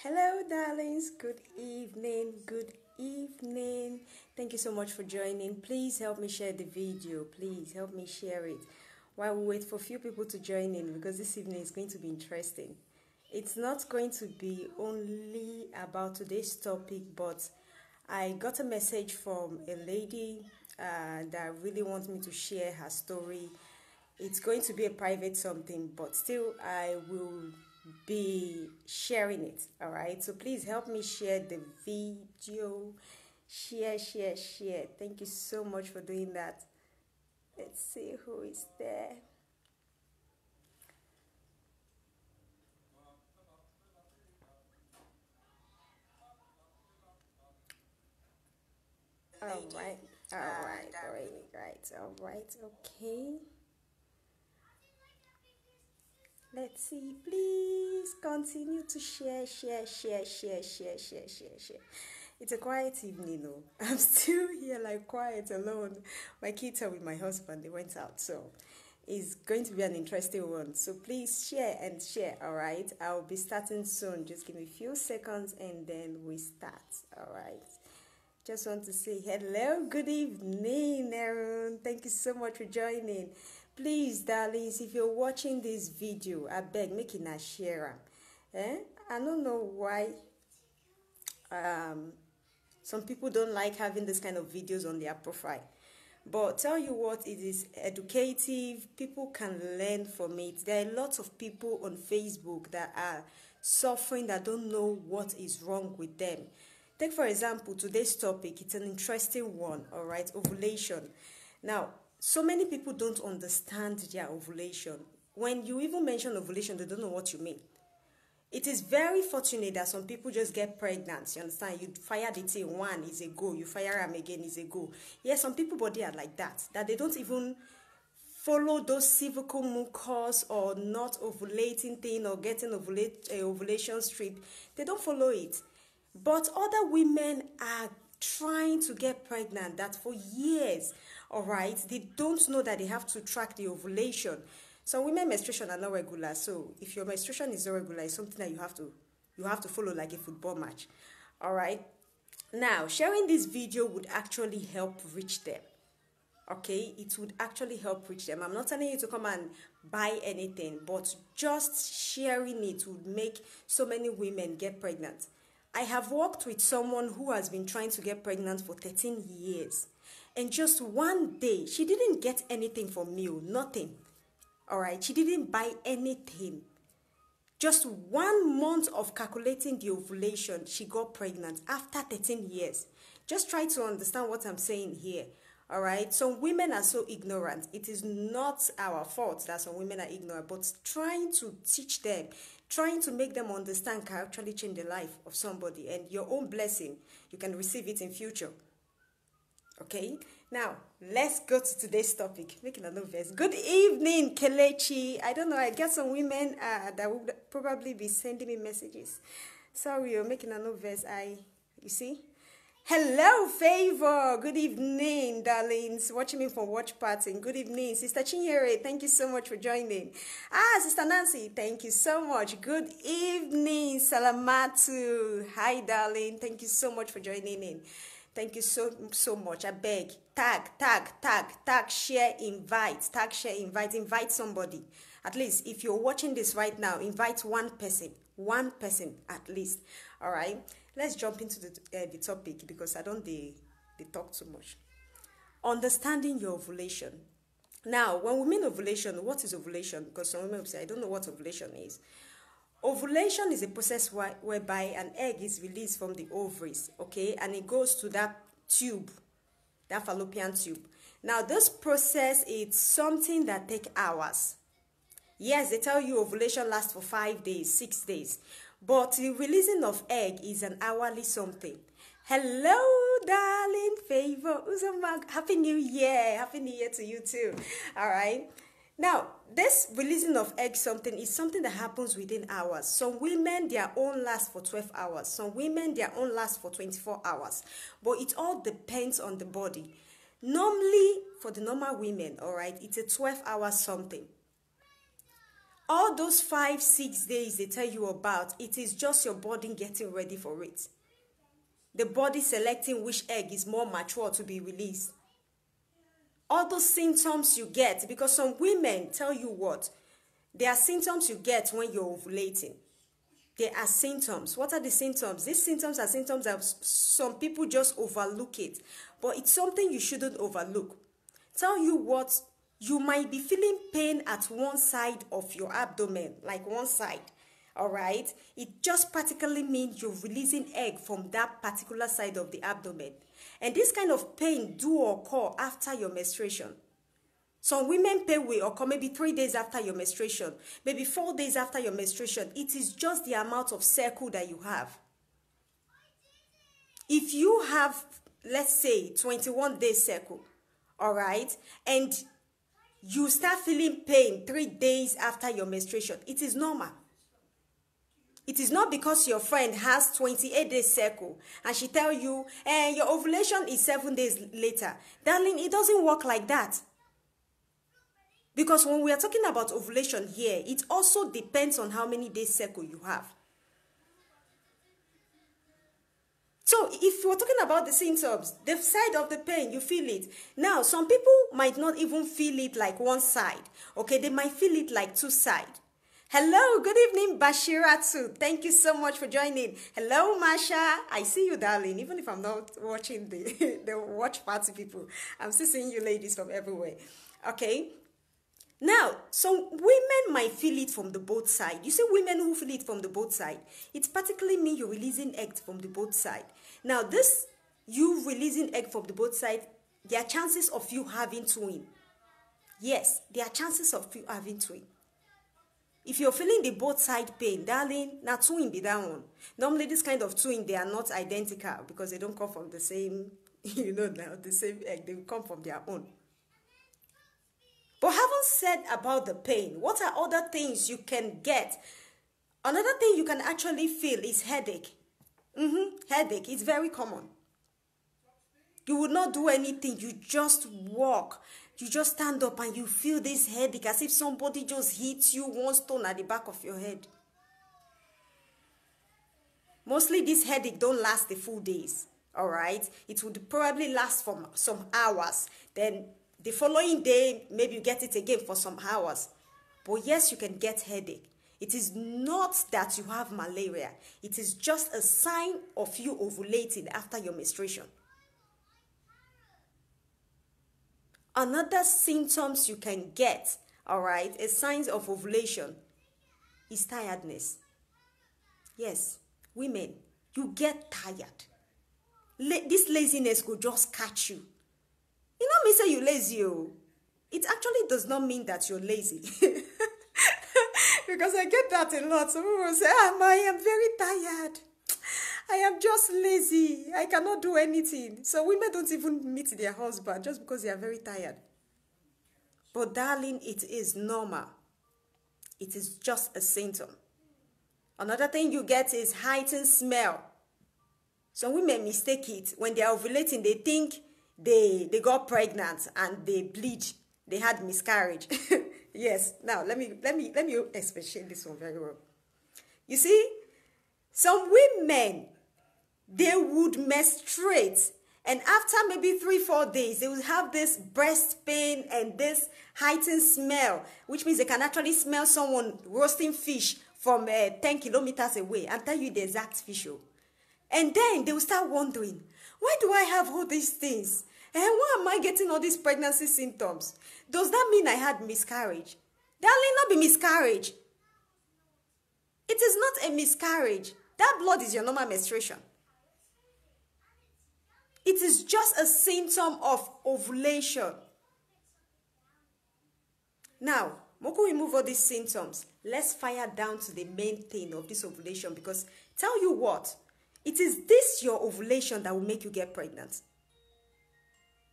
Hello, darlings. Good evening. Good evening. Thank you so much for joining. Please help me share the video. Please help me share it while we wait for a few people to join in because this evening is going to be interesting. It's not going to be only about today's topic, but I got a message from a lady that really wants me to share her story. It's going to be a private something, but still I will be sharing it. All right, so please help me share the video. Share. Thank you so much for doing that. Let's see who is there. All right. Okay. Let's see. Please continue to share. It's a quiet evening, though. I'm still here, like quiet, alone. My kids are with my husband. They went out, so it's going to be an interesting one. So please share and share. All right. I'll be starting soon. Just give me a few seconds, and then we start. All right. Just want to say hello, good evening, Aaron. Thank you so much for joining. Please, darlings, if you're watching this video, I beg, make it a share. I don't know why some people don't like having this kind of videos on their profile. But tell you what, it is educative. People can learn from it. There are lots of people on Facebook that are suffering that don't know what is wrong with them. Take, for example, today's topic. It's an interesting one, all right? Ovulation. Now, so many people don't understand their ovulation. When you even mention ovulation, they don't know what you mean. It is very fortunate that some people just get pregnant, you understand? You fire the thing, one is a go. You fire them again, is a go. Yeah, some people body are like that they don't even follow those cervical mucus or not ovulating thing or getting ovulation strip. They don't follow it. But other women are trying to get pregnant that for years, all right? They don't know that they have to track the ovulation. Some women menstruation are not regular, so if your menstruation is not regular, it's something that you have to follow like a football match, all right? Now, sharing this video would actually help reach them, okay? It would actually help reach them. I'm not telling you to come and buy anything, but just sharing it would make so many women get pregnant. I have worked with someone who has been trying to get pregnant for 13 years. And just one day, she didn't get anything from me, nothing. All right, she didn't buy anything. Just 1 month of calculating the ovulation, she got pregnant after 13 years. Just try to understand what I'm saying here. All right, some women are so ignorant. It is not our fault that some women are ignorant, but trying to teach them, trying to make them understand can actually change the life of somebody, and your own blessing, you can receive it in future. Okay, now let's go to today's topic. Making a novice. Good evening, Kelechi. I don't know, I get some women that would probably be sending me messages. Sorry, you're making a novice. You see? Hello, Favor. Good evening, darlings. Watching me from Watch Party. Good evening, Sister Chinyere. Thank you so much for joining. Sister Nancy. Thank you so much. Good evening, Salamatu. Hi, darling. Thank you so much for joining in. Thank you so much. I beg. Tag, share, invite somebody. At least if you're watching this right now, invite one person at least. All right. Let's jump into the topic because I don't they talk too much. Understanding your ovulation. Now, when we mean ovulation, what is ovulation? Because some women will say, I don't know what ovulation is. Ovulation is a process whereby an egg is released from the ovaries, okay? And it goes to that tube, that fallopian tube. Now, this process is something that takes hours. Yes, they tell you ovulation lasts for 5 days, 6 days. But the releasing of egg is an hourly something. Hello, darling Favor. Happy New Year. Happy New Year to you too. All right. Now, this releasing of egg something is something that happens within hours. Some women, their own lasts for 12 hours. Some women, their own lasts for 24 hours. But it all depends on the body. Normally, for the normal women, all right, it's a 12-hour something. All those 5-6 days they tell you about, it is just your body getting ready for it. The body selecting which egg is more mature to be released. All those symptoms you get, because some women, tell you what, there are symptoms you get when you're ovulating. There are symptoms. What are the symptoms? These symptoms are symptoms that some people just overlook it. But it's something you shouldn't overlook. Tell you what, you might be feeling pain at one side of your abdomen, like one side. All right? It just practically means you're releasing egg from that particular side of the abdomen. And this kind of pain do occur after your menstruation. Some women pain will occur maybe 3 days after your menstruation, maybe 4 days after your menstruation. It is just the amount of cycle that you have. If you have, let's say, 21-day cycle, all right, and you start feeling pain 3 days after your menstruation, it is normal. It is not because your friend has 28-day cycle and she tell you, your ovulation is 7 days later. Darling, it doesn't work like that. Because when we are talking about ovulation here, it also depends on how many days cycle you have. So if we're talking about the symptoms, the side of the pain, you feel it. Now, some people might not even feel it like one side. Okay, they might feel it like two sides. Hello, good evening, Bashiratu. Thank you so much for joining. Hello, Masha. I see you, darling. Even if I'm not watching the watch party people, I'm still seeing you ladies from everywhere. Okay. Now, some women might feel it from the both side. You see women who feel it from the both side. It particularly means you're releasing eggs from the both side. Now, this, you releasing egg from the both side, there are chances of you having twin. Yes, there are chances of you having twin. If you're feeling the both side pain, darling, now twin be that one. Normally, this kind of twin, they are not identical because they don't come from the same, the same egg. They come from their own. But having said about the pain, what are other things you can get? Another thing you can actually feel is headache. Headache is very common. You would not do anything. You just walk. You just stand up and you feel this headache as if somebody just hits you one stone at the back of your head. Mostly this headache don't last the full days. All right? It would probably last for some hours. Then the following day, maybe you get it again for some hours. But yes, you can get headache. It is not that you have malaria. It is just a sign of you ovulating after your menstruation. Another symptoms you can get, all right, as signs of ovulation is tiredness. Yes, women, you get tired. This laziness could just catch you. You know me say you lazy, oh. It actually does not mean that you're lazy. Because I get that a lot. Some people say, I am very tired. I am just lazy. I cannot do anything. So women don't even meet their husband just because they are very tired. But darling, it is normal. It is just a symptom. Another thing you get is heightened smell. Some women mistake it. When they are ovulating, they think they got pregnant and they bleed. They had miscarriage. Yes. Now let me explain this one very well. You see, some women, they would menstruate, and after maybe 3-4 days, they will have this breast pain and this heightened smell, which means they can actually smell someone roasting fish from 10 kilometers away and tell you the exact fish. And then they will start wondering, why do I have all these things? And why am I getting all these pregnancy symptoms? Does that mean I had miscarriage? Darling, not be miscarriage. It is not a miscarriage. That blood is your normal menstruation. It is just a symptom of ovulation. Now, Moko, we move all these symptoms. Let's fire down to the main thing of this ovulation, because tell you what, it is this your ovulation that will make you get pregnant.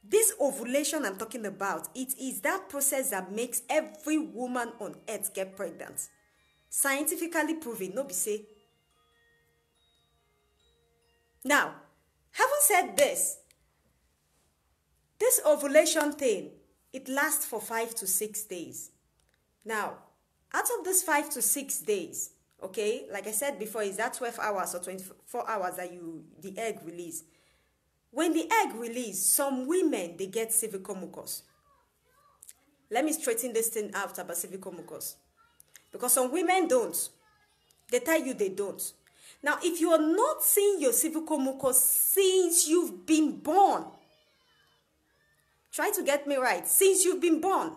This ovulation I'm talking about, it is that process that makes every woman on earth get pregnant. Scientifically proven, no be say. Now, having said this ovulation thing, it lasts for 5 to 6 days. Now, Out of this 5 to 6 days, okay, like I said before, is that 12 hours or 24 hours that the egg release. When the egg release, some women, they get cervical mucus. Let me straighten this thing out about cervical mucus. Because some women don't. They tell you they don't. Now, if you are not seeing your cervical mucus since you've been born, try to get me right. Since you've been born,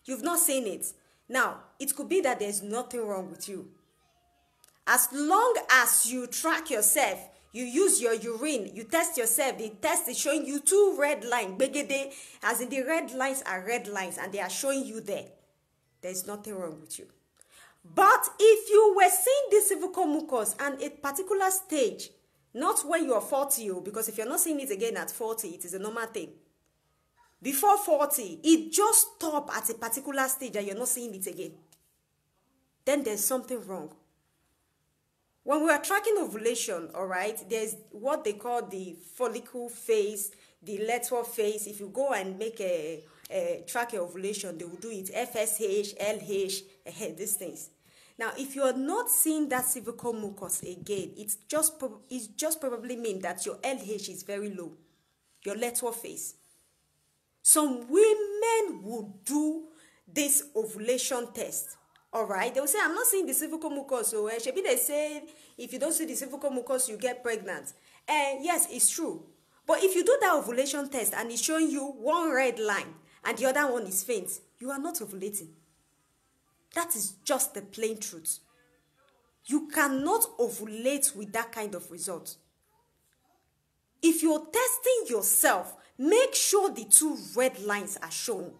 you've not seen it. Now, it could be that there's nothing wrong with you. As long as you track yourself, you use your urine, you test yourself, the test is showing you 2 red lines, as in the red lines are red lines, and they are showing you there's nothing wrong with you. But if you were seeing this cervical mucus and a particular stage, not when you are 40, because if you're not seeing it again at 40, it is a normal thing. Before 40, it just stopped at a particular stage and you're not seeing it again. Then there's something wrong. When we are tracking ovulation, all right, there's what they call the follicle phase, the luteal phase. If you go and make a track your ovulation, they will do it FSH, LH, these things. Now, if you are not seeing that cervical mucus again, it's just probably mean that your LH is very low, your luteal phase. Some women will do this ovulation test. All right, they will say, I'm not seeing the cervical mucus. So maybe they say, if you don't see the cervical mucus, you get pregnant. Yes, it's true. But if you do that ovulation test and it's showing you 1 red line and the other one is faint, you are not ovulating. That is just the plain truth. You cannot ovulate with that kind of result. If you're testing yourself, make sure the 2 red lines are showing.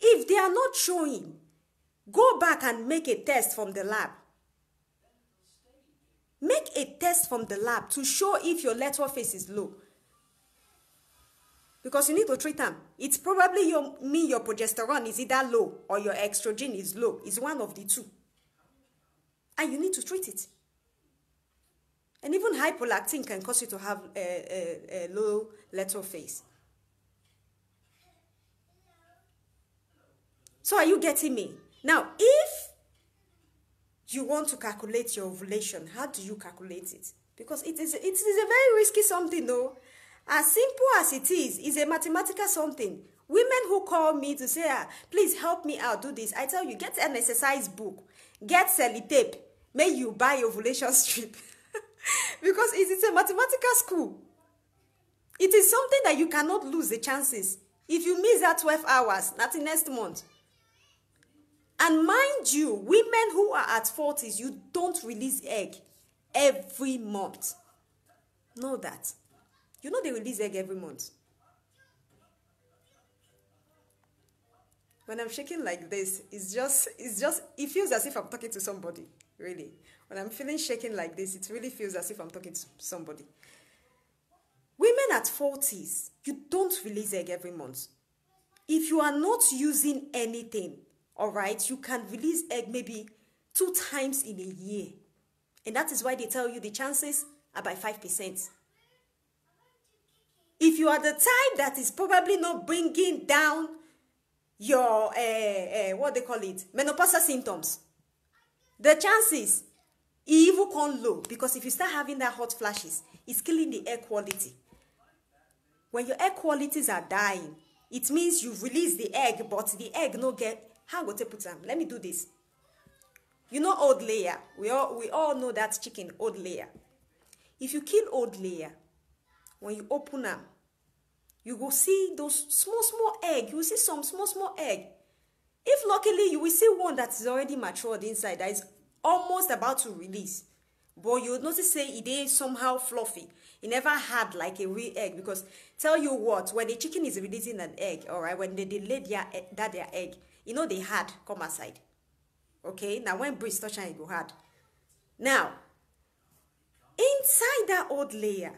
If they are not showing, go back and make a test from the lab. Make a test from the lab to show if your luteal phase is low. Because you need to treat them. It's probably your progesterone is either low or your estrogen is low. It's one of the 2. And you need to treat it. And even hypolactin can cause you to have a low luteal phase. So are you getting me? Now, if you want to calculate your ovulation, how do you calculate it? Because it is a very risky something, though. As simple as it is a mathematical something. Women who call me to say, please help me out, do this. I tell you, get an exercise book. Get sellotape. May you buy ovulation strip. Because it is a mathematical school. It is something that you cannot lose the chances. If you miss that 12 hours, nothing next month. And mind you, women who are at 40s, you don't release egg every month. Know that. You know they release egg every month. When I'm shaking like this, it feels as if I'm talking to somebody, really. When I'm feeling shaking like this, it really feels as if I'm talking to somebody. Women at 40s, you don't release egg every month. If you are not using anything, all right, you can release egg maybe 2 times in a year. And that is why they tell you the chances are by 5%. If you are the type that is probably not bringing down your, what they call it, menopausal symptoms, the chances even come low. Because if you start having that hot flashes, it's killing the air quality. When your air qualities are dying, it means you've released the egg, but the egg no get. How go to put them? Let me do this. You know old layer. We all know that chicken, old layer. If you kill old layer, when you open them, you will see those small egg. You will see some small egg. If luckily you will see one that is already matured inside, that is almost about to release. But you will notice say it is somehow fluffy. It never had like a real egg. Because tell you what, when the chicken is releasing an egg, all right, when they lay their egg, you know they had come outside. Okay, now when breeze touch and it go hard. Now, inside that old layer,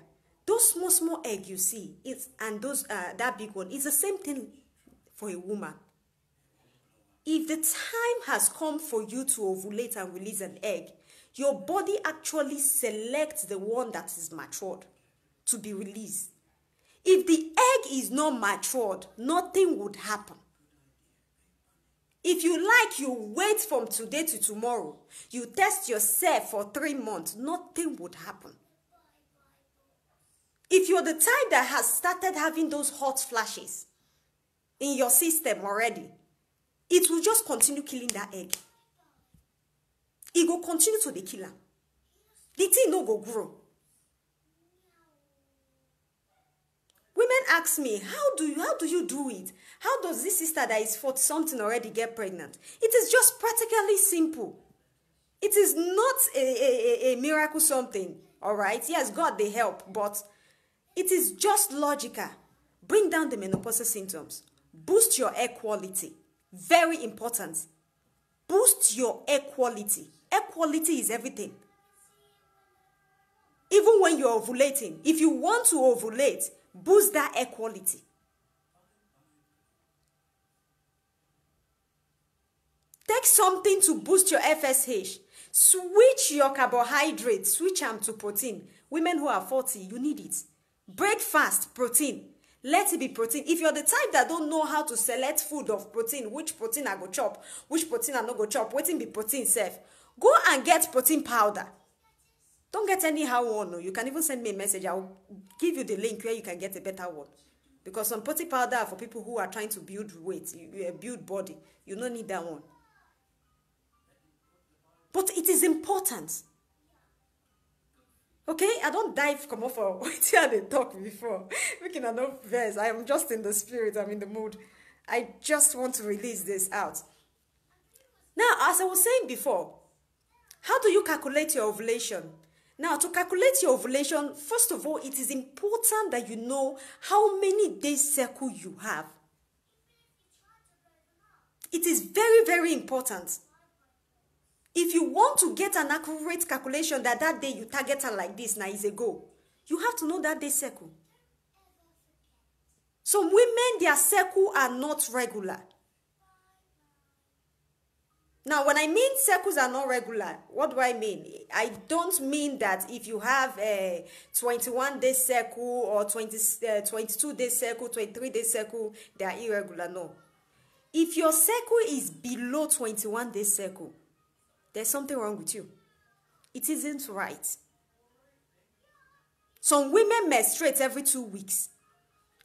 those small egg you see, and those that big one, it's the same thing for a woman. If the time has come for you to ovulate and release an egg, your body actually selects the one that is matured to be released. If the egg is not matured, nothing would happen. If you like, you wait from today to tomorrow. You test yourself for 3 months. Nothing would happen. If you're the type that has started having those hot flashes in your system already, it will just continue killing that egg. It will continue to the killer. The thing no go grow. Women ask me, how do you do it? How does this sister that is 40 something already get pregnant? It is just practically simple. It is not a miracle something, all right? Yes, God they help, but it is just logical. Bring down the menopausal symptoms. Boost your egg quality. Very important. Boost your egg quality. Egg quality is everything. Even when you're ovulating, if you want to ovulate, boost that egg quality. Take something to boost your FSH. Switch your carbohydrates. Switch them to protein. Women who are 40, you need it. Breakfast, protein. Let it be protein. If you're the type that don't know how to select food of protein, which protein I go chop, which protein I no go chop, waiting be protein safe, go and get protein powder. Don't get anyhow one. No. You can even send me a message. I'll give you the link where you can get a better one. Because some protein powder are for people who are trying to build weight, build body. You don't need that one. But it is important. Okay? I don't dive come off for what they talk before. Making a no verse. I am just in the spirit. I'm in the mood. I just want to release this out. Now, as I was saying before, how do you calculate your ovulation? Now, to calculate your ovulation, first of all, it is important that you know how many days cycle you have. It is very, very important. If you want to get an accurate calculation that day you target her like this, now is a goal, you have to know that day cycle. Some women, their cycle are not regular. Now, when I mean cycles are not regular, what do I mean? I don't mean that if you have a 21-day cycle or 22-day cycle, 23-day cycle, they are irregular. No. If your cycle is below 21-day cycle, there's something wrong with you. It isn't right. Some women menstruate every 2 weeks.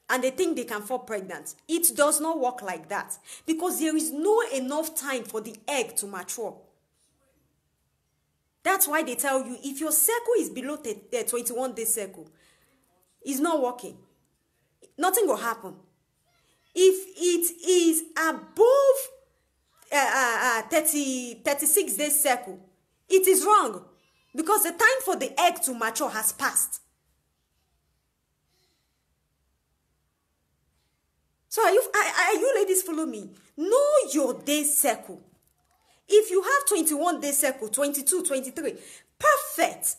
And they think they can fall pregnant. It does not work like that. Because there is no enough time for the egg to mature. That's why they tell you, if your cycle is below the 21-day cycle, it's not working. Nothing will happen. If it is above 36-day cycle, it is wrong. Because the time for the egg to mature has passed. So are you ladies follow me? Know your day cycle. If you have 21-day cycle, 22, 23, perfect.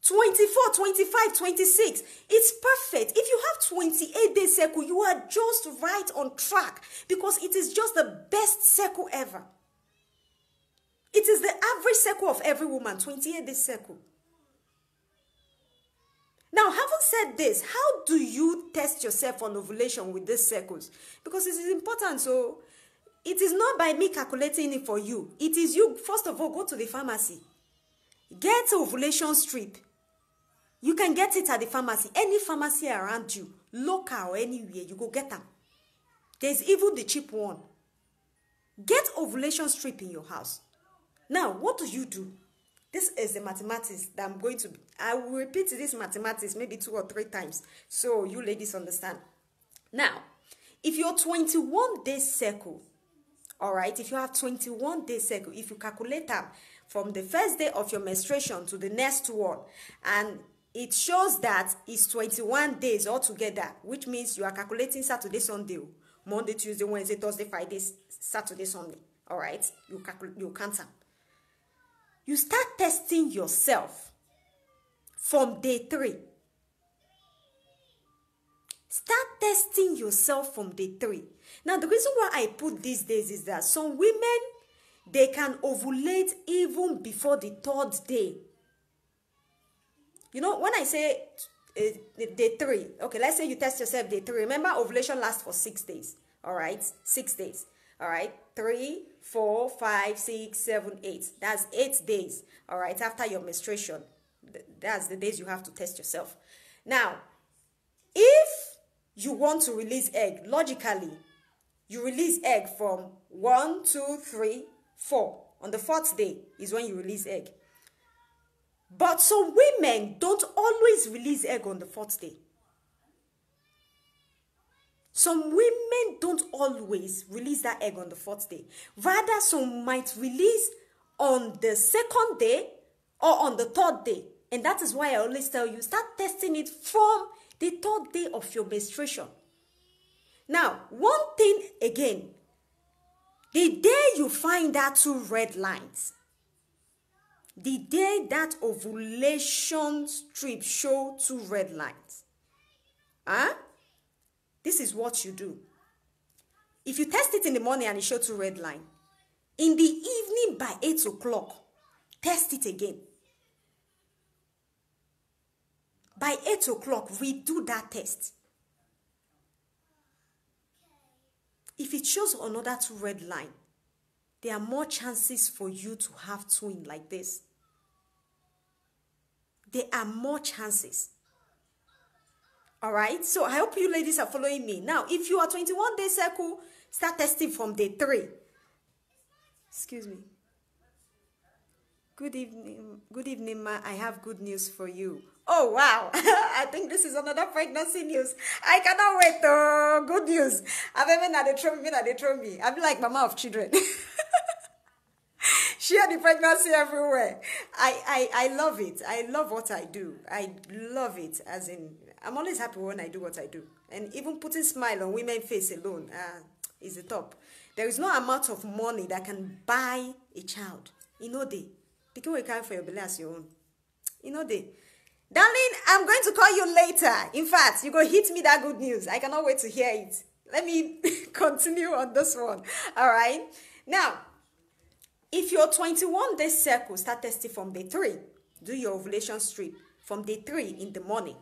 24, 25, 26, it's perfect. If you have 28-day cycle, you are just right on track because it is just the best cycle ever. It is the average cycle of every woman, 28-day cycle. Now, having said this, how do you test yourself on ovulation with these cycles? Because it is important. So, it is not by me calculating it for you. It is you, first of all, go to the pharmacy. Get an ovulation strip. You can get it at the pharmacy. Any pharmacy around you, local or anywhere, you go get them. There's even the cheap one. Get ovulation strip in your house. Now, what do? This is the mathematics that I'm going to... I will repeat this mathematics maybe 2 or 3 times so you ladies understand. Now, if your 21-day cycle, all right, if you have 21-day cycle, if you calculate that from the first day of your menstruation to the next one, and it shows that it's 21 days altogether, which means you are calculating Saturday, Sunday, Monday, Tuesday, Wednesday, Thursday, Friday, Saturday, Sunday, all right? You count them. You start testing yourself from day 3. Start testing yourself from day 3. Now, the reason why I put these days is that some women, they can ovulate even before the 3rd day. You know, when I say day 3, okay, let's say you test yourself day 3. Remember, ovulation lasts for 6 days, all right? 6 days. All right, 3, 4, 5, 6, 7, 8. That's 8 days. All right, after your menstruation. That's the days you have to test yourself. Now, if you want to release egg, logically, you release egg from 1, 2, 3, 4. On the 4th day is when you release egg. But some women don't always release egg on the 4th day. Some women don't always release that egg on the 4th day. Rather, some might release on the 2nd day or on the 3rd day. And that is why I always tell you, start testing it from the 3rd day of your menstruation. Now, one thing again, the day you find that 2 red lines, the day that ovulation strip show 2 red lines, this is what you do. If you test it in the morning and it shows 2 red lines, in the evening by 8 o'clock, test it again. By 8 o'clock, redo that test. If it shows another 2 red line, there are more chances for you to have twin like this. There are more chances. All right? So I hope you ladies are following me. Now, if you are 21-day cycle, start testing from day 3. Excuse me. Good evening, ma. I have good news for you. Oh, wow. I think this is another pregnancy news. I cannot wait. Oh, good news. I've even had they throw me. I'll be like mama of children. Share the pregnancy everywhere. I love it. I love what I do. I love it. As in, I'm always happy when I do what I do. And even putting smile on women's face alone is the top. There is no amount of money that can buy a child. You know they. They can work for your belly as your own. You know they. Darling, I'm going to call you later. In fact, you go hit me that good news. I cannot wait to hear it. Let me continue on this one. All right. Now, if you're 21-day cycle, start testing from day 3. Do your ovulation strip from day 3 in the morning.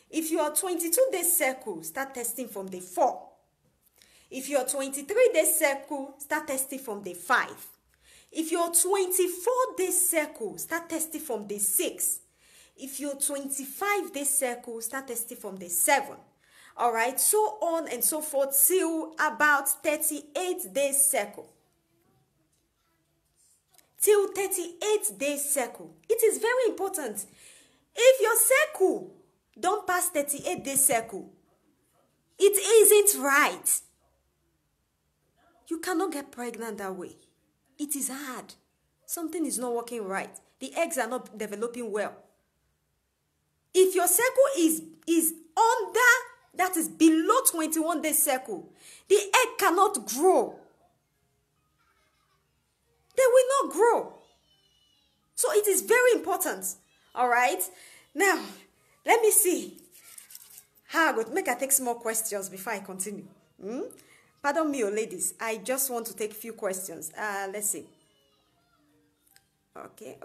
If you are 22-day cycle, start testing from day 4. If you're 23-day cycle, start testing from day 5. If you're 24-day cycle, start testing from day 6. If you're 25-day cycle, start testing from day 7. All right, so on and so forth till about 38-day cycle. Till 38-day cycle. It is very important. If your cycle don't pass 38-day cycle, it isn't right. You cannot get pregnant that way. It is hard. Something is not working right. The eggs are not developing well. If your cycle is under, that is below 21-day cycle, the egg cannot grow. They will not grow. So it is very important. All right. Now, let me see how I go make I take some more questions before I continue. Pardon me, ladies. I just want to take a few questions. Let's see. Okay.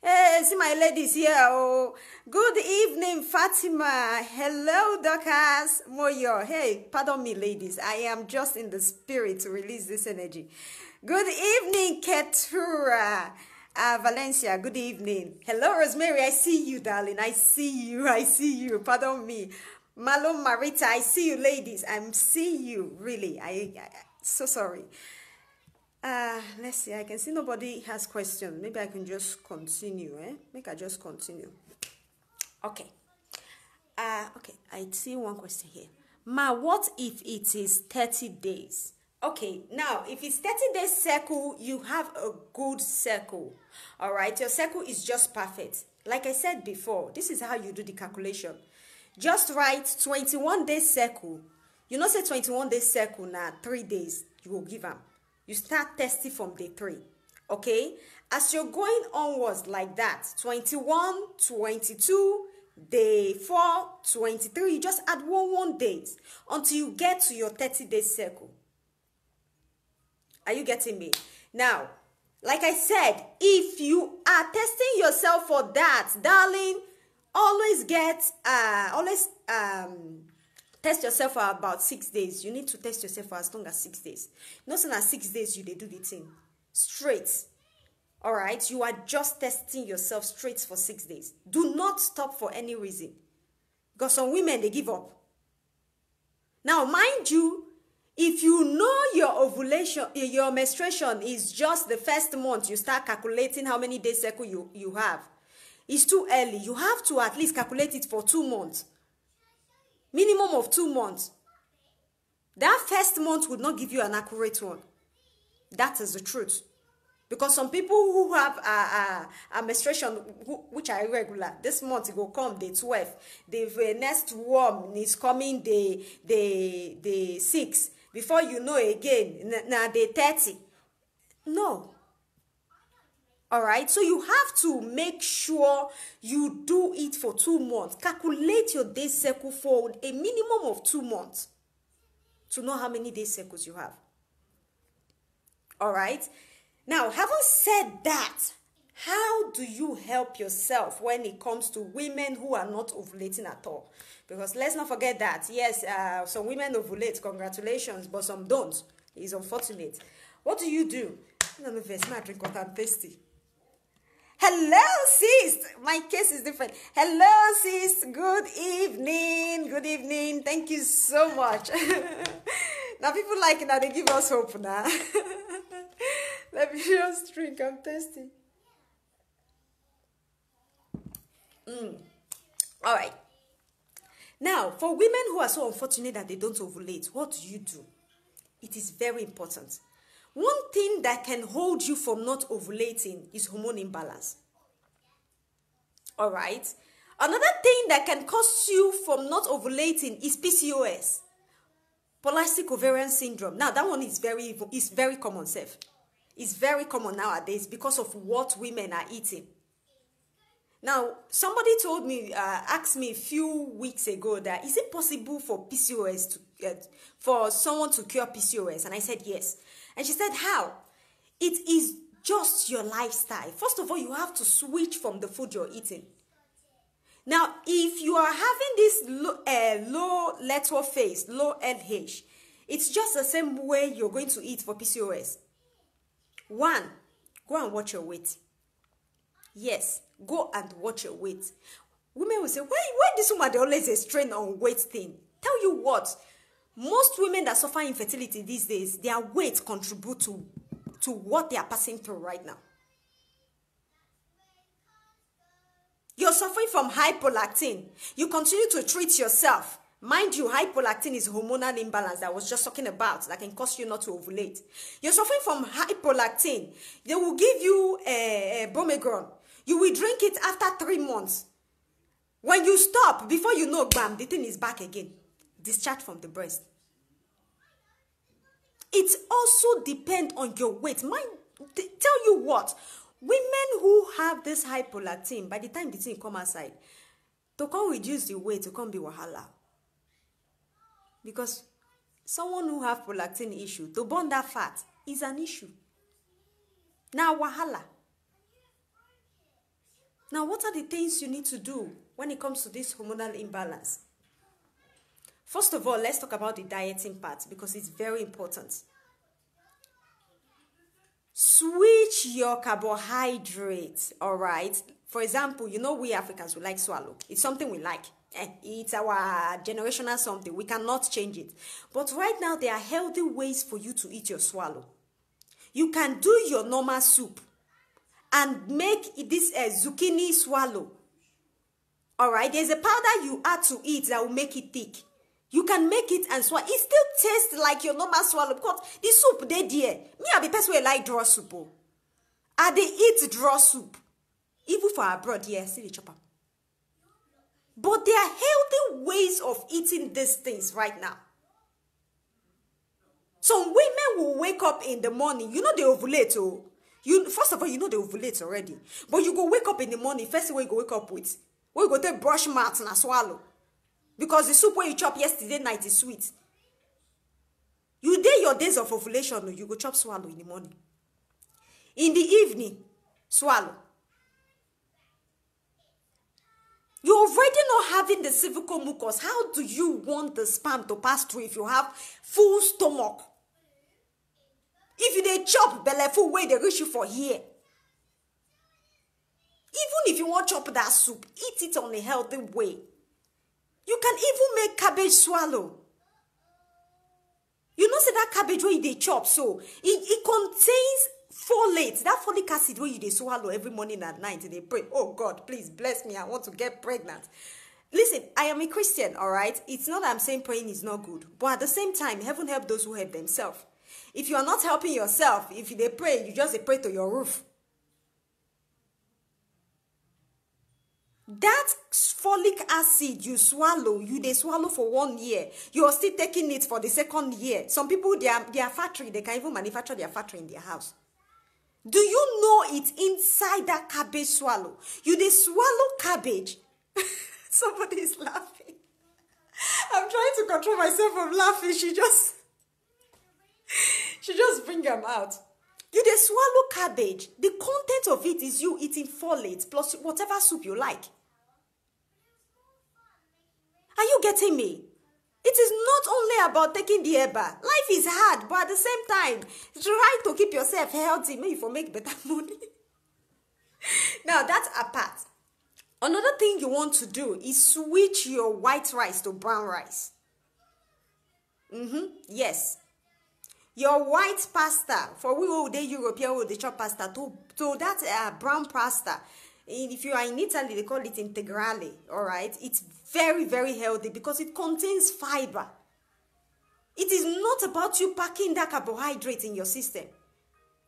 Hey, see my ladies here. Oh, good evening, Fatima. Hello, Dorcas Moyo. Hey, pardon me, ladies. I am just in the spirit to release this energy. Good evening, Ketura. Valencia, good evening. Hello, Rosemary. I see you, darling. I see you. Pardon me. Malum Marita, I see you, ladies. I'm seeing you, really. I so sorry. Let's see. I can see nobody has questions. Maybe I can just continue. Make I just continue. Okay. Okay. I see one question here. Ma, what if it is 30 days? Okay. Now, if it's 30 days cycle, you have a good cycle. All right. Your cycle is just perfect. Like I said before, this is how you do the calculation. Just write 21 days cycle. You know, say 21 days cycle now, 3 days you will give them. You start testing from day 3, okay? As you're going onwards like that, 21, 22, day 4, 23, you just add one days until you get to your 30-day cycle. Are you getting me? Now, like I said, if you are testing yourself for that, darling, always test yourself for about 6 days. You need to test yourself for as long as 6 days. Not saying that 6 days you they do the thing straight. All right, you are just testing yourself straight for 6 days. Do not stop for any reason, because some women they give up. Now, mind you, if you know your ovulation, your menstruation is just the first month, you start calculating how many days cycle you have. It's too early. You have to at least calculate it for 2 months. Minimum of 2 months. That first month would not give you an accurate one. That is the truth. Because some people who have a menstruation, which are irregular, this month it will come day 12. The next one is coming day 6. Before you know again, now day 30. No. All right, so you have to make sure you do it for 2 months. Calculate your day cycle for a minimum of 2 months to know how many day cycles you have. All right. Now, having said that, how do you help yourself when it comes to women who are not ovulating at all? Because let's not forget that, yes, some women ovulate, congratulations, but some don't. It's unfortunate. What do you do? I don't know if it's my drink water, I'm thirsty. Hello, sis. My case is different. Hello, sis. Good evening. Good evening. Thank you so much. Now, people like it now, they give us hope now. Let me just drink. I'm thirsty. All right. Now, for women who are so unfortunate that they don't ovulate, what do you do? It is very important. One thing that can hold you from not ovulating is hormone imbalance. All right. Another thing that can cause you from not ovulating is PCOS, Polycystic Ovarian syndrome. Now, that one is very common, Seth. It's very common nowadays because of what women are eating. Now, somebody told me, asked me a few weeks ago that is it possible for PCOS for someone to cure PCOS? And I said yes. And she said, how? It is just your lifestyle. First of all, you have to switch from the food you're eating. Now, if you are having this low lateral phase, low LH, it's just the same way you're going to eat for PCOS. 1, go and watch your weight. Yes, go and watch your weight. Women will say, why this woman they always a strain on weight thing? Tell you what, most women that suffer infertility these days, their weight contribute to what they are passing through right now. You're suffering from hypolactin. You continue to treat yourself. Mind you, hypolactin is hormonal imbalance that I was just talking about that can cause you not to ovulate. You're suffering from hypolactin. They will give you a Bomegron. You will drink it after 3 months. When you stop, before you know, bam, the thing is back again. Discharge from the breast. It also depends on your weight. Tell you what, women who have this hypolactin, by the time the thing come outside, to come reduce the weight, to come be wahala. Because someone who have prolactin issue, to burn that fat is an issue. Now, wahala. Now, what are the things you need to do when it comes to this hormonal imbalance? First of all, let's talk about the dieting part because it's very important. Switch your carbohydrates, all right? For example, you know we Africans, we like swallow. It's something we like. It's our generational something. We cannot change it. But right now, there are healthy ways for you to eat your swallow. You can do your normal soup and make this zucchini swallow. All right? There's a powder you add to it that will make it thick. You can make it and swallow. It still tastes like your normal swallow because the soup they there. Me, I be person who like draw soup. I they eat draw soup. Even for abroad, yeah, see the chopper. But there are healthy ways of eating these things right now. Some women will wake up in the morning. You know they ovulate. Oh. First of all, you know they ovulate already. But you go wake up in the morning. First way you go wake up with. Where you go take brush mats and swallow. Because the soup where you chop yesterday night is sweet. You day your days of ovulation, you go chop swallow in the morning. In the evening, swallow. You're already not having the cervical mucus. How do you want the sperm to pass through if you have full stomach? If you dey chop belle full way, they reach you for here. Even if you want to chop that soup, eat it on a healthy way. You can even make cabbage swallow. You know, say that cabbage where you dey chop, so it contains folate, that folic acid where you dey swallow every morning and night. They pray, oh God, please bless me, I want to get pregnant. Listen, I am a Christian, all right? It's not that I'm saying praying is not good, but at the same time, heaven help those who help themselves. If you are not helping yourself, if they pray, you just pray to your roof. That folic acid you swallow, they swallow for 1 year. You are still taking it for the 2nd year. Some people, their factory, they can even manufacture their factory in their house. Do you know it's inside that cabbage swallow? They swallow cabbage. Somebody is laughing. I'm trying to control myself from laughing. She just bring them out. They swallow cabbage. The content of it is you eating folate plus whatever soup you like. Are you getting me? It is not only about taking the eba. Life is hard, but at the same time, try to keep yourself healthy. Maybe for make better money. Now, that's apart. Another thing you want to do is switch your white rice to brown rice. Yes. Your white pasta, for we who dey European who dey chop pasta, to that brown pasta. If you are in Italy, they call it integrale, all right? It's very, very healthy because it contains fiber. It is not about you packing that carbohydrate in your system.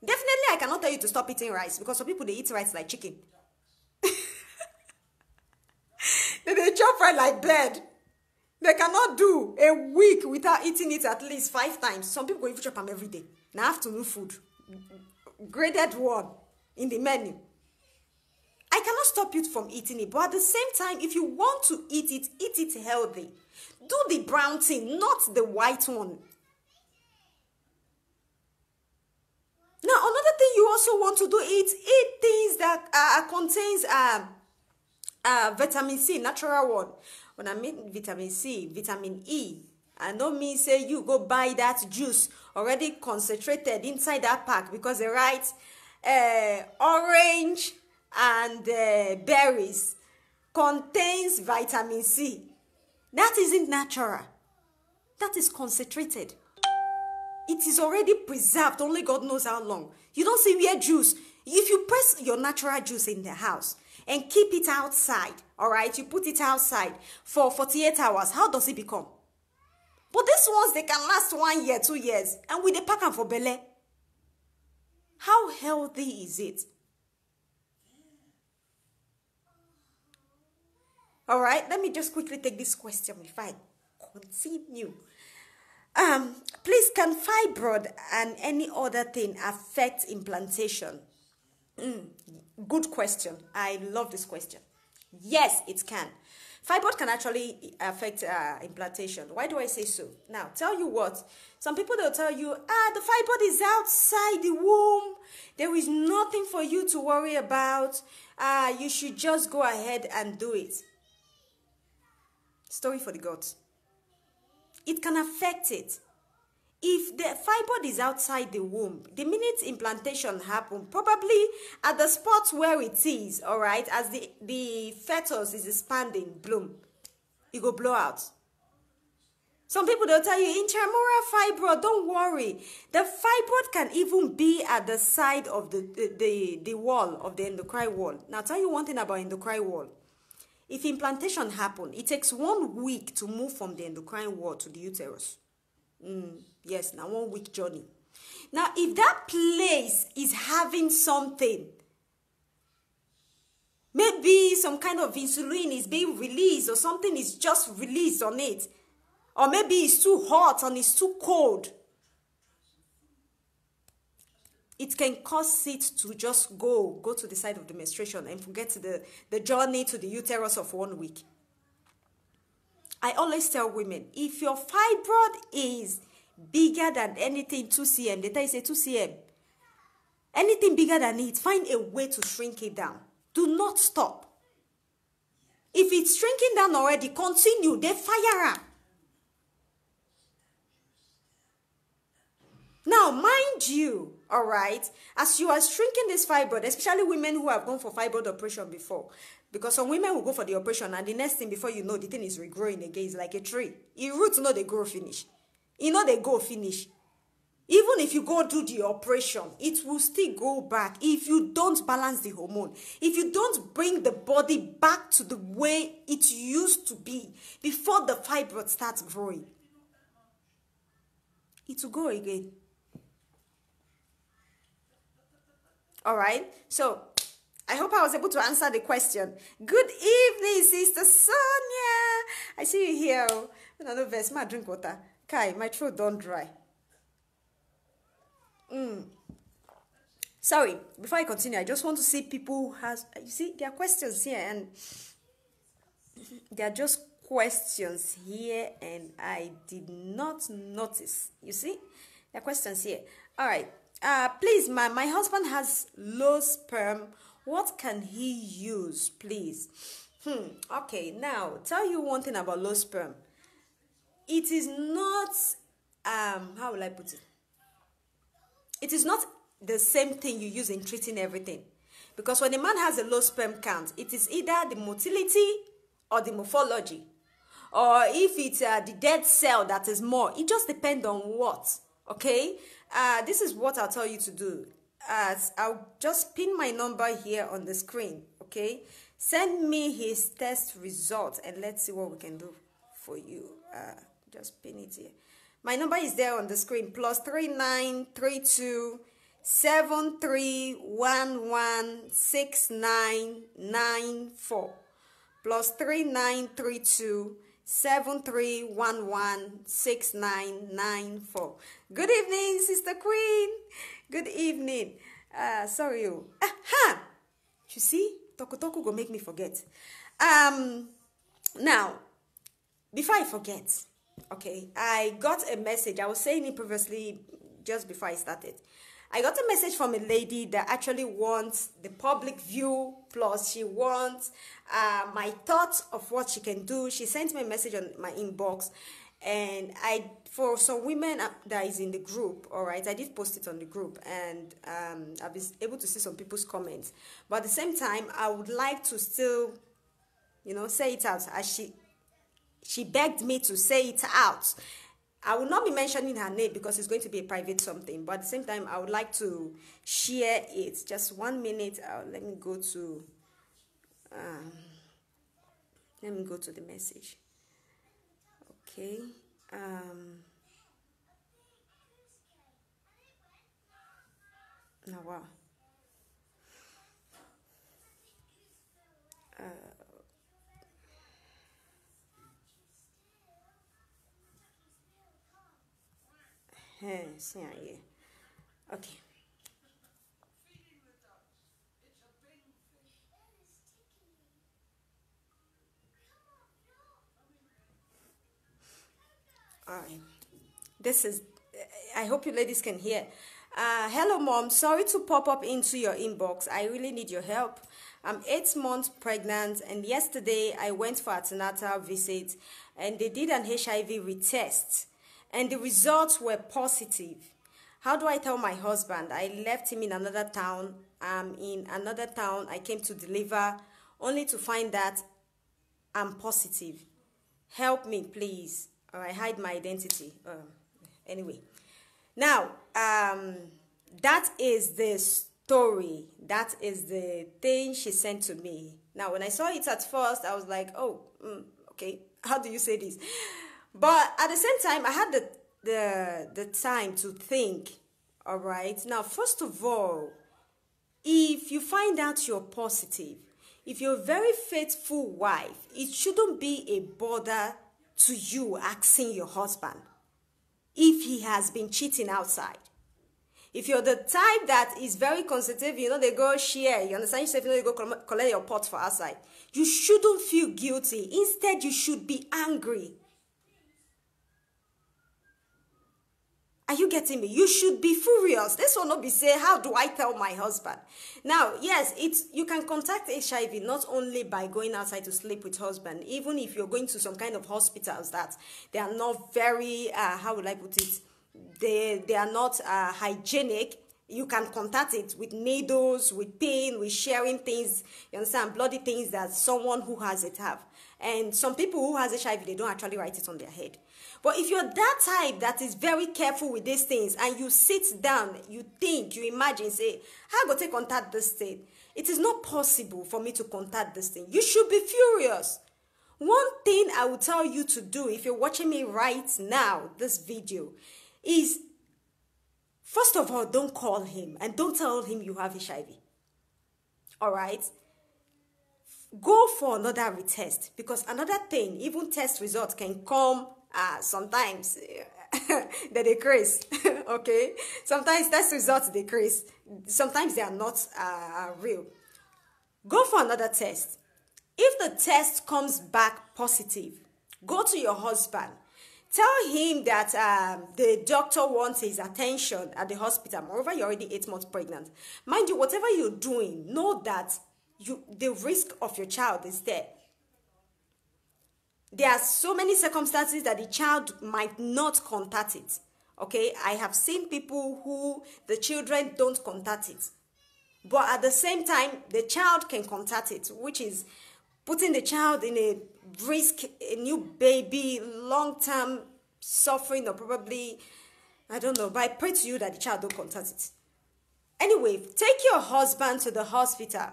Definitely, I cannot tell you to stop eating rice because some people, they eat rice like chicken. They chop rice like bread. They cannot do a week without eating it at least 5 times. Some people go even chop them every day. Now, afternoon food. Graded one in the menu. I cannot stop you from eating it, but at the same time, if you want to eat it healthy. Do the brown thing, not the white one. Now, another thing you also want to do is eat things that contains vitamin C, natural one. When I mean vitamin C, vitamin E, I don't mean say you go buy that juice already concentrated inside that pack because they write orange and berries contains vitamin C. That isn't natural. That is concentrated. It is already preserved. Only God knows how long. You don't see weird juice. If you press your natural juice in the house and keep it outside, all right, you put it outside for 48 hours, how does it become? But these ones, they can last 1 year, 2 years, and with the pack and for belly. How healthy is it? All right, let me just quickly take this question before I continue. Please, can fibroid and any other thing affect implantation? Good question. I love this question. Yes, it can. Fibroid can actually affect implantation. Why do I say so? Now, tell you what. Some people, they'll tell you, the fibroid is outside the womb. There is nothing for you to worry about. You should just go ahead and do it. Story for the gods. It can affect it. If the fibroid is outside the womb, the minute implantation happens, probably at the spot where it is, all right, as the fetus is expanding, bloom, it will blow out. Some people, they'll tell you, intramural fibroid, don't worry. The fibroid can even be at the side of the wall, of the endocrine wall. Now, I'll tell you one thing about endocrine wall. If implantation happens, it takes 1 week to move from the endocrine wall to the uterus. Yes, now 1 week journey. Now, if that place is having something, maybe some kind of insulin is being released or something is just released on it, or maybe it's too hot and it's too cold, it can cause it to just go to the side of the menstruation and forget the journey to the uterus of 1 week. I always tell women, if your fibroid is bigger than anything 2 cm, the time say 2 cm, anything bigger than it, find a way to shrink it down. Do not stop. If it's shrinking down already, continue. They fire up. Now, mind you, all right, as you are shrinking this fibroid, especially women who have gone for fibroid operation before, because some women will go for the operation and the next thing before you know, the thing is regrowing again. It's like a tree. Your roots know they grow finish. You know they go finish. Even if you go do the operation, it will still go back if you don't balance the hormone. If you don't bring the body back to the way it used to be before the fibroid starts growing, it will go again. All right, so I hope I was able to answer the question. Good evening, Sister Sonia. I see you here. Another verse. My drink water. Kai, my throat don't dry. Sorry, before I continue, I just want to see people who has, you see, there are questions here, and there are just questions here, and I did not notice. You see, there are questions here. All right. Please, my husband has low sperm. What can he use, please? Okay, now, tell you one thing about low sperm. It is not, how will I put it? It is not the same thing you use in treating everything. Because when a man has a low sperm count, it is either the motility or the morphology. Or if it's the dead cell that is more. It just depends on what, okay? This is what I'll tell you to do. I'll just pin my number here on the screen, okay? Send me his test result and let's see what we can do for you. Just pin it here. My number is there on the screen. +3932 73116994. +3932 73116994. Good evening, Sister Queen. Good evening. Sorry. Aha! You see, Toku go make me forget. Now, before I forget, okay, I got a message. I was saying it previously, just before I started. I got a message from a lady that actually wants the public view, plus she wants my thoughts of what she can do. She sent me a message on my inbox, and for some women that is in the group, all right, I did post it on the group, and I've been able to see some people's comments. But at the same time, I would like to still, say it out, as she begged me to say it out. I will not be mentioning her name because it's going to be a private something, but at the same time, I would like to share it. Just 1 minute. Let me go to the message. Okay. Now, wow. See here. Okay. All right. This is, I hope you ladies can hear. Hello, Mom. Sorry to pop up into your inbox. I really need your help. I'm 8 months pregnant, and yesterday I went for antenatal visit, and they did an HIV retest, and the results were positive. How do I tell my husband? I left him in another town. In another town, I came to deliver, only to find that I'm positive. Help me, please. Or I hide my identity. Anyway. Now, that is the story. That is the thing she sent to me. Now, when I saw it at first, I was like, oh, okay, how do you say this? But at the same time, I had the time to think, all right? Now, first of all, if you find out you're positive, if you're a very faithful wife, it shouldn't be a bother to you asking your husband if he has been cheating outside. If you're the type that is very conservative, they go share, you understand yourself, they go collect your pot for outside, you shouldn't feel guilty. Instead, you should be angry. Are you getting me? You should be furious. This will not be say, how do I tell my husband? Now, yes, you can contact HIV not only by going outside to sleep with husband, even if you're going to some kind of hospitals that they are not very, how would I put it? They are not hygienic. You can contact it with needles, with pain, with sharing things, you understand, bloody things that someone who has it have. And some people who has HIV, they don't actually write it on their head. But if you're that type that is very careful with these things, and you sit down, you think, you imagine, say, how go take contact this thing? It is not possible for me to contact this thing. You should be furious. One thing I will tell you to do, if you're watching me right now, this video, is, first of all, don't call him and don't tell him you have HIV. All right? Go for another retest, because another thing, even test results can come sometimes they decrease. Okay, sometimes test results decrease, sometimes they are not real. Go for another test. If the test comes back positive, go to your husband, tell him that the doctor wants his attention at the hospital. Moreover, you're already 8 months pregnant. Mind you, whatever you're doing, know that the risk of your child is there. There are so many circumstances that the child might not contact it. Okay, I have seen people who the children don't contact it, but at the same time, the child can contact it, which is putting the child in a risk, a new baby, long-term suffering, or probably, I don't know, but I pray to you that the child don't contact it. Anyway, take your husband to the hospital.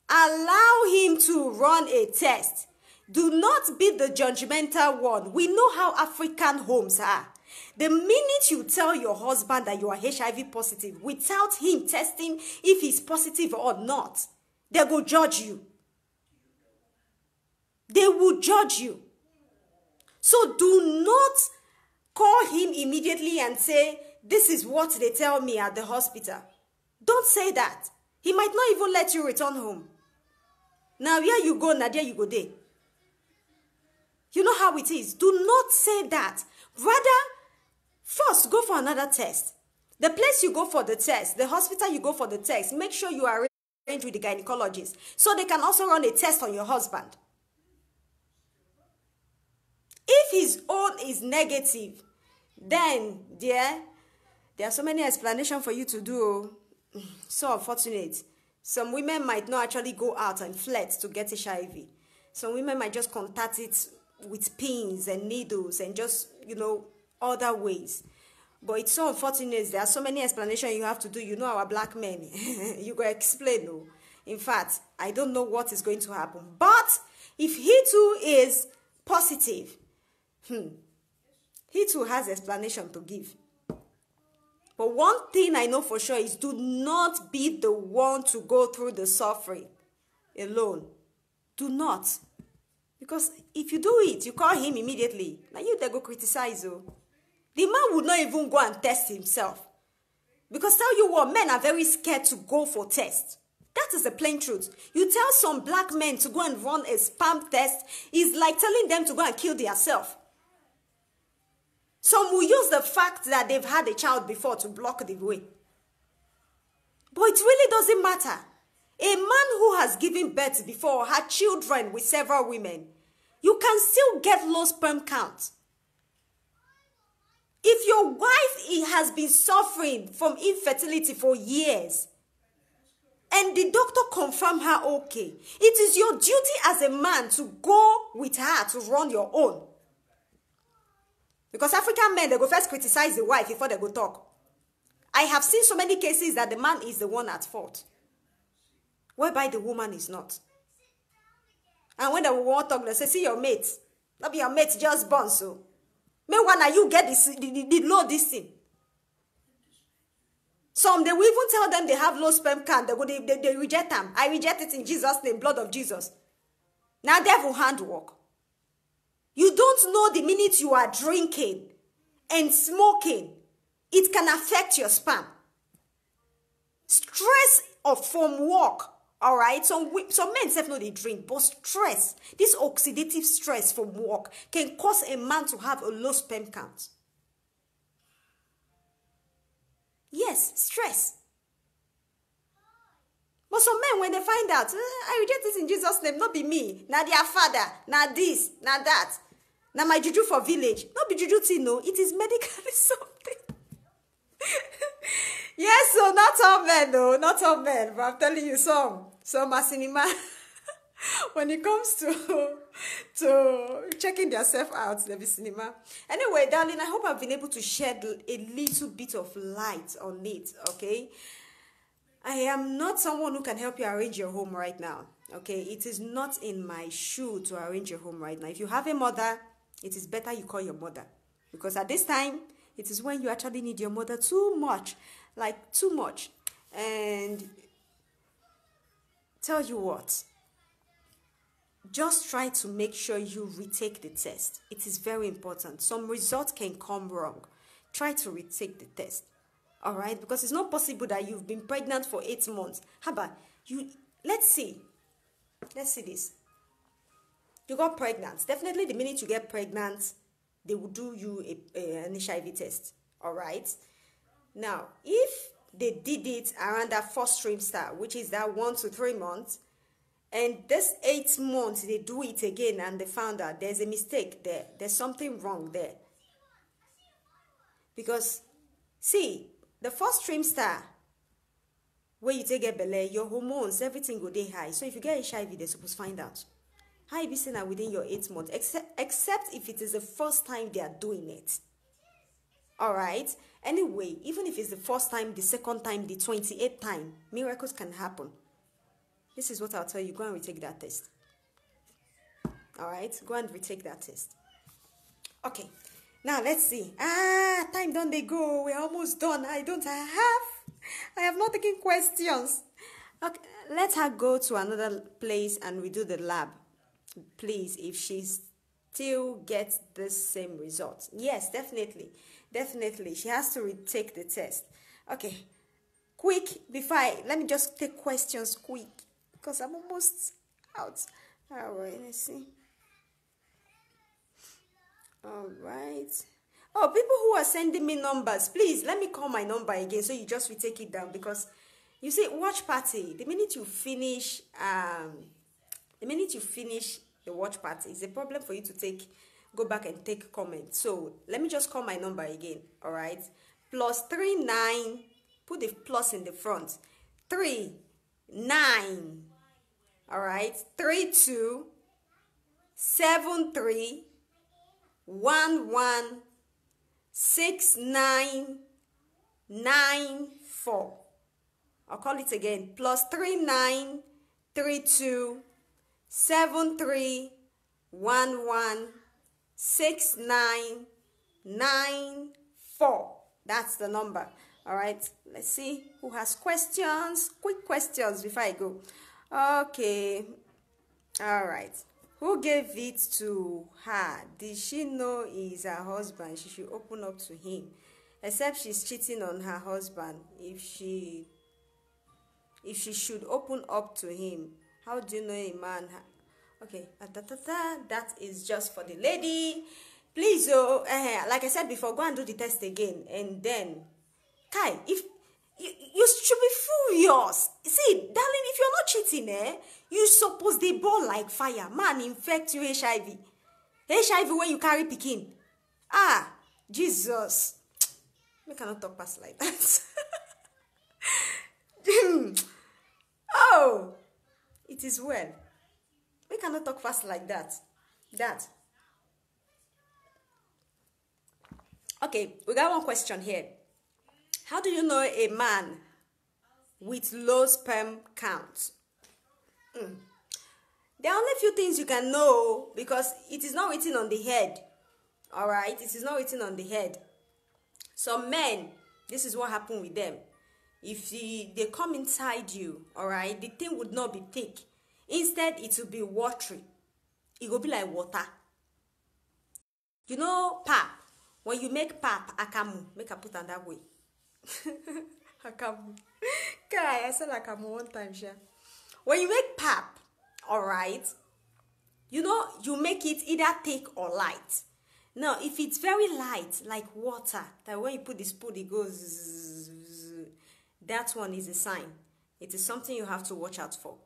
Allow him to run a test. Do not be the judgmental one. We know how African homes are. The minute you tell your husband that you are HIV positive without him testing if he's positive or not, they will judge you. They will judge you. So do not call him immediately and say, this is what they tell me at the hospital. Don't say that. He might not even let you return home. Now where you go, now there you go there. You know how it is. Do not say that. Rather, first go for another test. The place you go for the test, the hospital you go for the test, make sure you are arranged with the gynecologist so they can also run a test on your husband. If his own is negative, then there are so many explanations for you to do. So unfortunate. Some women might not actually go out and flirt to get HIV. Some women might just contact it with pins and needles and just, other ways. But it's so unfortunate. There are so many explanations you have to do. You know our black men. You go explain. No. In fact, I don't know what is going to happen. But if he too is positive, he too has explanation to give. But one thing I know for sure is do not be the one to go through the suffering alone. Do not. Because if you do it, you call him immediately. Now you they go criticize you. The man would not even go and test himself. Because tell you what, men are very scared to go for tests. That is the plain truth. You tell some black men to go and run a sperm test, is like telling them to go and kill themselves. Some will use the fact that they've had a child before to block the way. But it really doesn't matter. A man who has given birth before, had children with several women, you can still get low sperm count. If your wife has been suffering from infertility for years, and the doctor confirmed her okay, it is your duty as a man to go with her to run your own. Because African men, they go first criticize the wife before they go talk. I have seen so many cases that the man is the one at fault, whereby the woman is not. And when they want to talk, they say, see your mate. Not be your mate, just born so. Meanwhile, now you get the low this thing. Some, they will even tell them they have low sperm count. They reject them. I reject it in Jesus' name, blood of Jesus. Now devil handwork. You don't know the minute you are drinking and smoking, it can affect your sperm. Stress from work, all right? Some men self know they drink, but stress, this oxidative stress from work can cause a man to have a low sperm count. Yes, stress. But some men, when they find out, I reject this in Jesus' name, not be me. Now their father, now this, now that. Now my juju for village. Not be juju thing, no. It is medically something. Yes, so not all men, no. Not all men. But I'm telling you, some are cinema. When it comes to checking themselves out, they'll be cinema. Anyway, darling, I hope I've been able to shed a little bit of light on it, okay? I am not someone who can help you arrange your home right now, okay? It is not in my shoe to arrange your home right now. If you have a mother, it is better you call your mother. Because at this time, it is when you actually need your mother too much. Like, too much. And tell you what, just try to make sure you retake the test. It is very important. Some results can come wrong. Try to retake the test. All right? Because it's not possible that you've been pregnant for 8 months. How about you? Let's see this. You got pregnant. Definitely the minute you get pregnant, they will do you an HIV test. All right? Now, if they did it around that first trimester, which is that 1 to 3 months, and this 8 months, they do it again and they found out there's a mistake there. There's something wrong there. Because, see, the first trimester, where you take a belay, your hormones, everything go day high. So if you get HIV, they're supposed to find out. How you be saying that within your 8 months? Except if it is the first time they are doing it. All right? Anyway, even if it's the first time, the second time, the 28th time, miracles can happen. This is what I'll tell you. Go and retake that test. All right? Go and retake that test. Okay. Now, let's see. Time don't they go. We're almost done. I have not taken questions. Okay. Let her go to another place and redo the lab. Please, if she still gets the same result. Yes, definitely. Definitely. She has to retake the test. Okay. Quick, let me just take questions quick. Because I'm almost out. All right, let's see. All right. Oh, people who are sending me numbers, please let me call my number again so you just retake it down. Because you see, watch party. The minute you finish the watch party, it's a problem for you to go back and take comments. So let me just call my number again. All right. +39. Put the plus in the front. 39. All right, 32 73 11 6994. I'll call it again. +39 32 73 11 6994. That's the number. All right, let's see who has questions. Quick questions before I go. Okay. All right. Who gave it to her? Did she know he's her husband? She should open up to him. Except she's cheating on her husband. If she should open up to him, how do you know a man? Okay. That is just for the lady. Please, like I said before, go and do the test again. And then, Kai, if you should be furious. See, darling, if you're not cheating, you suppose they burn like fire. Man, infect you HIV. HIV when you carry pikin. Jesus. We cannot talk past like that. Oh, it is well. We cannot talk fast like that. Okay, we got one question here. How do you know a man with low sperm count? There are only a few things you can know because it is not written on the head. All right, it is not written on the head. Some men, this is what happened with them. If they come inside you, all right, the thing would not be thick. Instead, it will be watery. It will be like water. You know, pap. When you make pap, akamu, make a put on that way. Akamu. Guy, I said akamu one time, sure. When you make pap, all right, you know, you make it either thick or light. Now, if it's very light, like water, that when you put the spoon, it goes, that one is a sign. It is something you have to watch out for.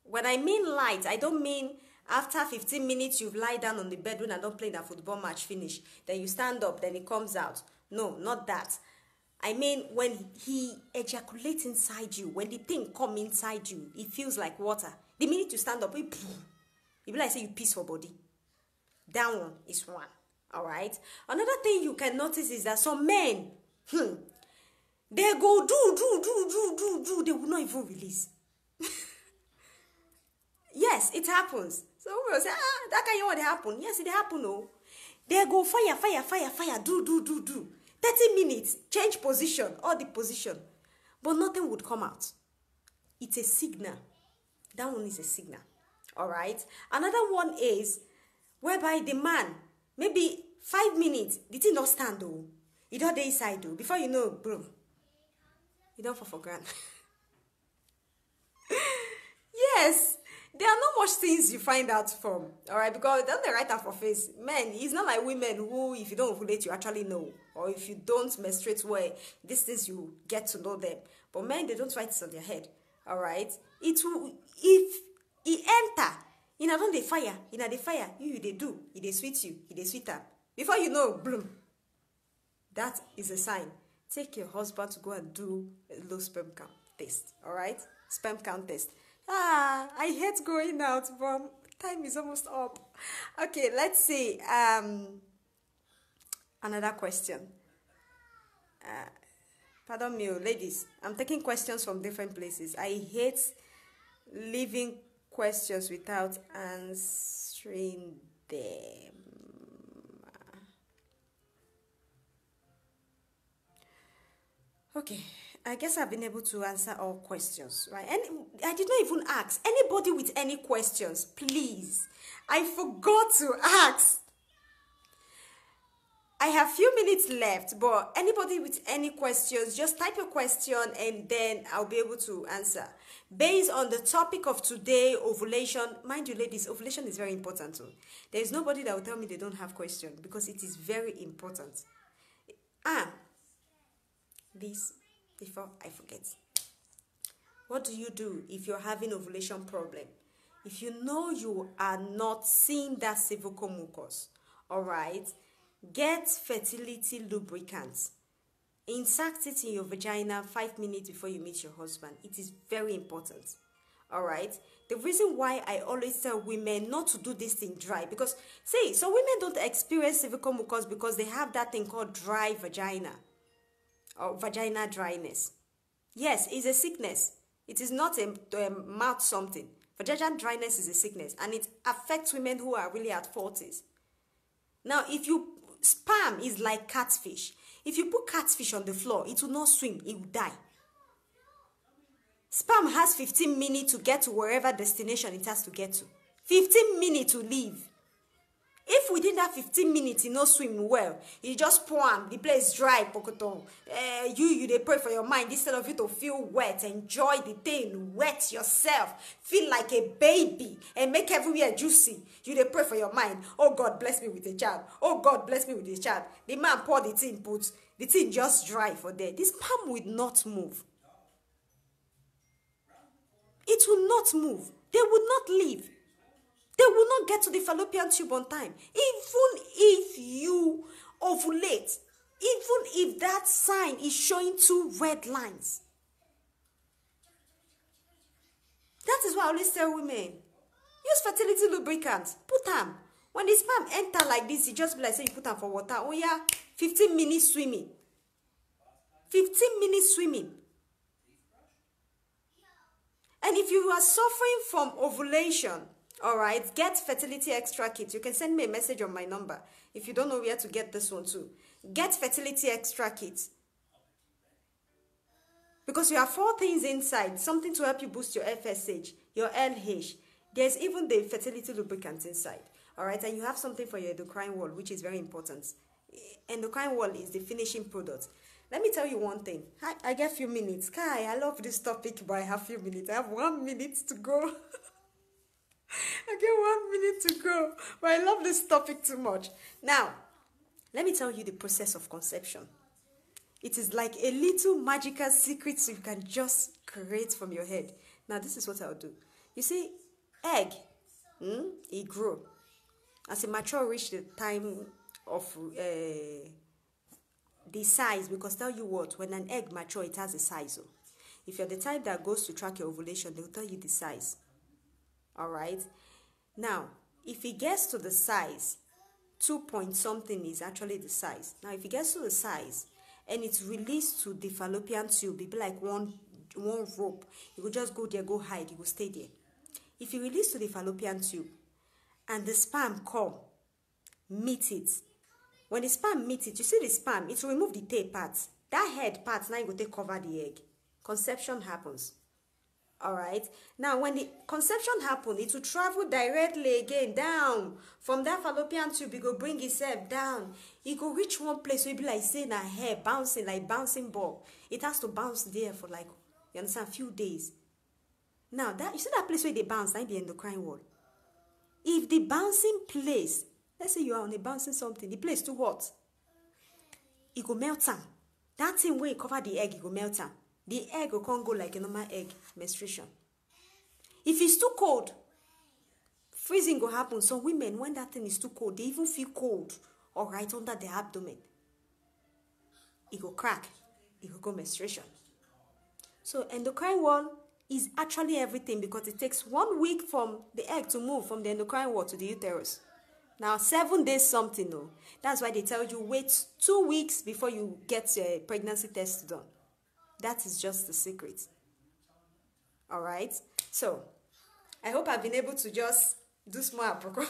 When I mean light, I don't mean after 15 minutes you've lied down on the bed when I don't play that football match finish. Then you stand up, then it comes out. No, not that. I mean when he ejaculates inside you, when the thing come inside you, it feels like water. The minute you stand up, it be like say you piss for body. That one is one. Alright? Another thing you can notice is that some men, they go do, they will not even release. Yes, it happens. So we will say, that kind of what happen. Yes, it happen, no. They go fire, do. 30 minutes, change position, all the position. But nothing would come out. It's a signal. That one is a signal. Alright? Another one is, whereby the man, maybe 5 minutes, the thing don't stand though. It don't dey inside though. Before you know, bro, you don't fall for granted. Yes, there are not much things you find out from, all right, because don't they write out for face. Men, it's not like women who, if you don't ovulate, you actually know, or if you don't menstruate well, these things you get to know them. But men, they don't write it on their head, all right. It will, if it enter, you know, don't they fire, you know, they fire, you they do, it they sweet you, it they sweet up. Before you know, bloom. That is a sign. Take your husband to go and do a low sperm count test, all right? Sperm count test. I hate going out, but time is almost up. Okay, let's see. Another question. Pardon me, ladies. I'm taking questions from different places. I hate leaving questions without answering them. Okay. I guess I've been able to answer all questions, right? And I did not even ask. Anybody with any questions, please. I forgot to ask. I have few minutes left, but anybody with any questions, just type a question and then I'll be able to answer. Based on the topic of today, ovulation, mind you ladies, ovulation is very important too. There is nobody that will tell me they don't have question because it is very important. This... Before I forget, what do you do if you're having ovulation problem? If you know you are not seeing that cervical mucus, all right, get fertility lubricants. Insert it in your vagina 5 minutes before you meet your husband. It is very important, all right. The reason why I always tell women not to do this thing dry, because see, so women don't experience cervical mucus because they have that thing called dry vagina. Or vaginal dryness. Yes, it's a sickness. It is not a mouth something. Vaginal dryness is a sickness and it affects women who are really at 40s. Now, if you, sperm is like catfish. If you put catfish on the floor, it will not swim, it will die. Sperm has 15 minutes to get to wherever destination it has to get to. 15 minutes to leave. If within that 15 minutes you no swim well, you just pour am, the place dry, pokoton. You they pray for your mind instead of you to feel wet, enjoy the thing, wet yourself, feel like a baby, and make everywhere juicy. You they pray for your mind. Oh God, bless me with a child. Oh God, bless me with a child. The man pour the thing, put the thing just dry for there. This sperm will not move. It will not move. They will not leave. They will not get to the fallopian tube on time. Even if you ovulate, even if that sign is showing 2 red lines. That is why I always tell women, use fertility lubricants. Put them. When the sperm enter like this, you just be like, say you put them for water. Oh yeah, 15 minutes swimming. 15 minutes swimming. And if you are suffering from ovulation, all right, get fertility extra kit. You can send me a message on my number if you don't know where to get this one too. Get fertility extra kit. Because you have 4 things inside. Something to help you boost your FSH, your LH. There's even the fertility lubricant inside. All right, and you have something for your endocrine wall, which is very important. Endocrine wall is the finishing product. Let me tell you one thing. I get few minutes. Kai, I love this topic, but I have few minutes. I have 1 minute to go. I get 1 minute to go, but I love this topic too much. Now, let me tell you the process of conception. It is like a little magical secret so you can just create from your head. Now, this is what I'll do. You see, egg, it grow. As it mature, reach the time of the size, because tell you what, when an egg mature, it has a size. Oh. If you're the type that goes to track your ovulation, they'll tell you the size. All right. Now, if it gets to the size, 2 point something is actually the size. Now, if it gets to the size and it's released to the fallopian tube, it'll be like one rope. You will just go there, go hide, you will stay there. If you release to the fallopian tube and the sperm come, meet it. When the sperm meet it, you see the sperm, it will remove the tail parts. That head part, now you go take cover the egg. Conception happens. Alright. Now, when the conception happens, it will travel directly again down. From that fallopian tube, it will bring itself down. It will reach one place where it will be like saying a hair bouncing, like bouncing ball. It has to bounce there for like, you understand, a few days. Now, that you see that place where they bounce, like the endocrine wall. If the bouncing place, let's say you are on a bouncing something, the place too hot, it will melt down. That thing where you cover the egg, it will melt down. The egg will can't go like a normal egg menstruation. If it's too cold, freezing will happen. Some women, when that thing is too cold, they even feel cold or right under their abdomen. It will crack. It will go menstruation. So endocrine wall is actually everything, because it takes 1 week from the egg to move from the endocrine wall to the uterus. Now, 7 days something, no. That's why they tell you wait 2 weeks before you get a pregnancy test done. That is just the secret. All right. So, I hope I've been able to just do small apropos.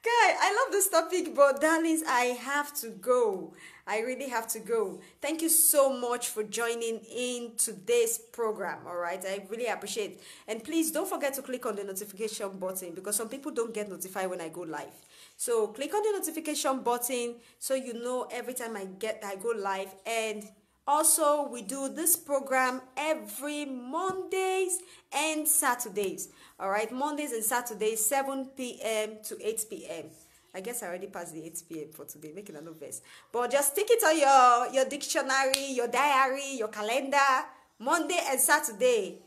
Guy, I love this topic, but darlings, I have to go. I really have to go. Thank you so much for joining in today's program. All right. I really appreciate it. And please don't forget to click on the notification button, because some people don't get notified when I go live. So click on the notification button so you know every time I go live. And also, we do this program every Mondays and Saturdays. All right, Mondays and Saturdays, 7 p.m. to 8 p.m. I guess I already passed the 8 p.m. for today, making a verse. But just stick it on your dictionary, your diary, your calendar. Monday and Saturday,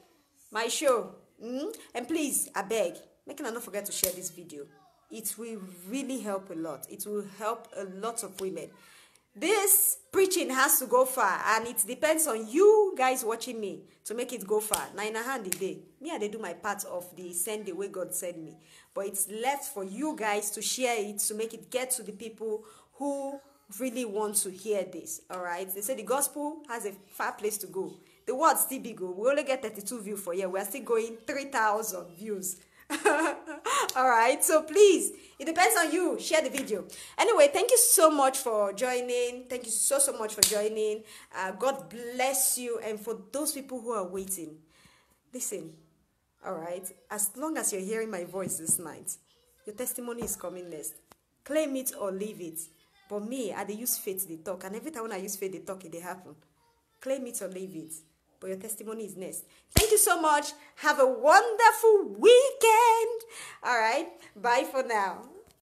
my show. And please, I beg, make sure not forget to share this video. It will really help a lot. It will help a lot of women. This preaching has to go far, and it depends on you guys watching me to make it go far. Now, in a hand, day, me, I do my part of the send the way God sent me. But it's left for you guys to share it, to make it get to the people who really want to hear this. All right? They say the gospel has a far place to go. The word still big. We only get 32 views for here. We are still going 3,000 views. All right, so please, it depends on you. Share the video. Anyway, thank you so much for joining. Thank you so much for joining. God bless you. And for those people who are waiting, listen. All right, as long as you're hearing my voice this night, your testimony is coming next. Claim it or leave it. But me, I use faith they talk, and every time when I use faith they talk, it happen. Claim it or leave it. But your testimony is next. Thank you so much. Have a wonderful weekend. All right. Bye for now.